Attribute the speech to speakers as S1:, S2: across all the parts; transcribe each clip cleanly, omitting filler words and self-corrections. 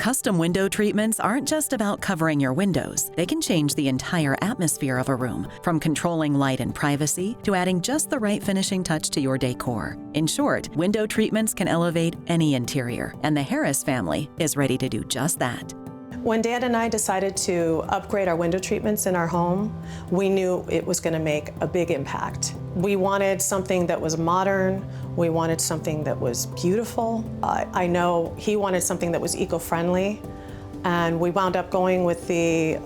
S1: Custom window treatments aren't just about covering your windows. They can change the entire atmosphere of a room, from controlling light and privacy to adding just the right finishing touch to your decor. In short, window treatments can elevate any interior, and the Harris family is ready to do just that.
S2: When Dan and I decided to upgrade our window treatments in our home, we knew it was going to make a big impact. We wanted something that was modern. We wanted something that was beautiful. I know he wanted something that was eco-friendly, and we wound up going with the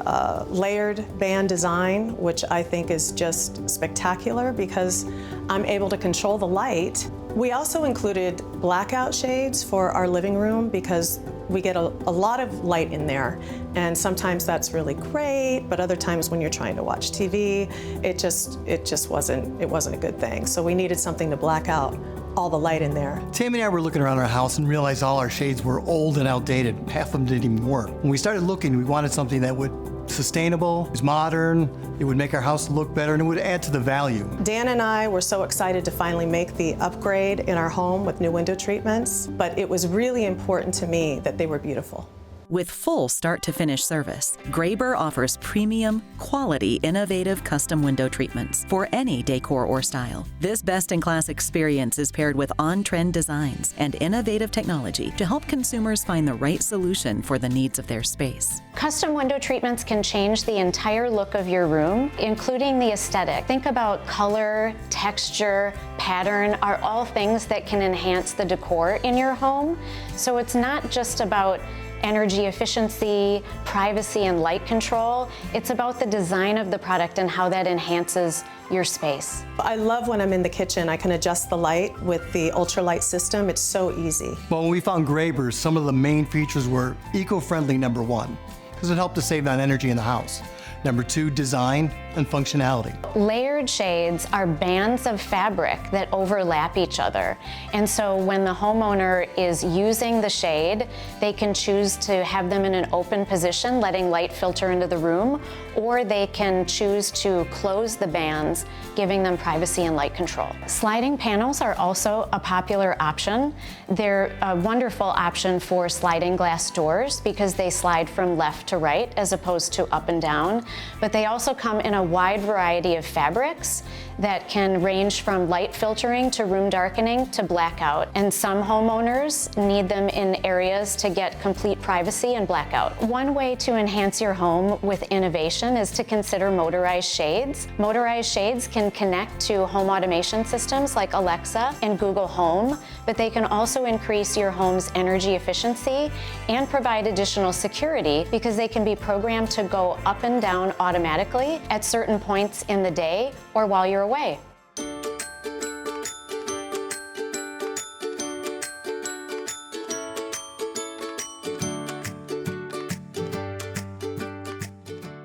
S2: layered band design, which I think is just spectacular because I'm able to control the light. We also included blackout shades for our living room because we get a lot of light in there, and sometimes that's really great, but other times when you're trying to watch TV, it just wasn't a good thing. So we needed something to black out all the light in there.
S3: Tammy and I were looking around our house and realized all our shades were old and outdated. Half of them didn't even work. When we started looking, we wanted something that would sustainable, was modern, it would make our house look better, and it would add to the value.
S2: Dan and I were so excited to finally make the upgrade in our home with new window treatments, but it was really important to me that they were beautiful.
S1: With full start-to-finish service, Graber offers premium, quality, innovative custom window treatments for any decor or style. This best-in-class experience is paired with on-trend designs and innovative technology to help consumers find the right solution for the needs of their space.
S4: Custom window treatments can change the entire look of your room, including the aesthetic. Think about color, texture, pattern are all things that can enhance the decor in your home. So it's not just about energy efficiency, privacy, and light control. It's about the design of the product and how that enhances your space.
S2: I love when I'm in the kitchen, I can adjust the light with the UltraLite system. It's so easy.
S3: Well, when we found Graber, some of the main features were eco-friendly, number one, because it helped to save on energy in the house. Number two, design and functionality.
S4: Layered shades are bands of fabric that overlap each other. And so when the homeowner is using the shade, they can choose to have them in an open position, letting light filter into the room, or they can choose to close the bands, giving them privacy and light control. Sliding panels are also a popular option. They're a wonderful option for sliding glass doors because they slide from left to right as opposed to up and down. But they also come in a wide variety of fabrics that can range from light filtering to room darkening to blackout. And some homeowners need them in areas to get complete privacy and blackout. One way to enhance your home with innovation is to consider motorized shades. Motorized shades can connect to home automation systems like Alexa and Google Home, but they can also increase your home's energy efficiency and provide additional security because they can be programmed to go up and down automatically at certain points in the day or while you're away.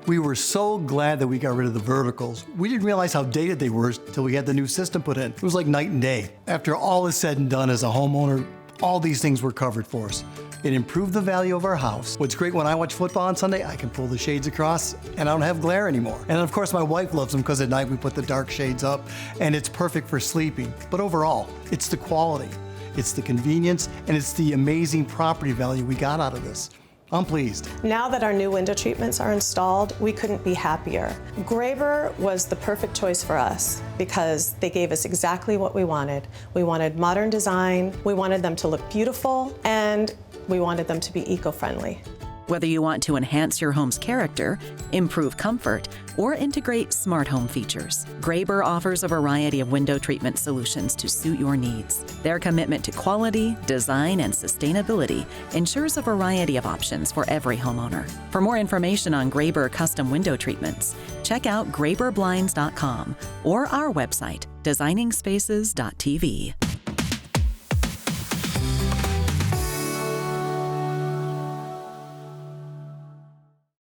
S3: We were so glad that we got rid of the verticals. We didn't realize how dated they were until we had the new system put in. It was like night and day. After all is said and done as a homeowner, all these things were covered for us. It improved the value of our house. What's great, when I watch football on Sunday, I can pull the shades across and I don't have glare anymore. And of course my wife loves them because at night we put the dark shades up and it's perfect for sleeping. But overall, it's the quality, it's the convenience, and it's the amazing property value we got out of this. I'm pleased.
S2: Now that our new window treatments are installed, we couldn't be happier. Graber was the perfect choice for us because they gave us exactly what we wanted. We wanted modern design, we wanted them to look beautiful, and we wanted them to be eco-friendly.
S1: Whether you want to enhance your home's character, improve comfort, or integrate smart home features, Graber offers a variety of window treatment solutions to suit your needs. Their commitment to quality, design, and sustainability ensures a variety of options for every homeowner. For more information on Graber custom window treatments, check out graberblinds.com or our website, designingspaces.tv.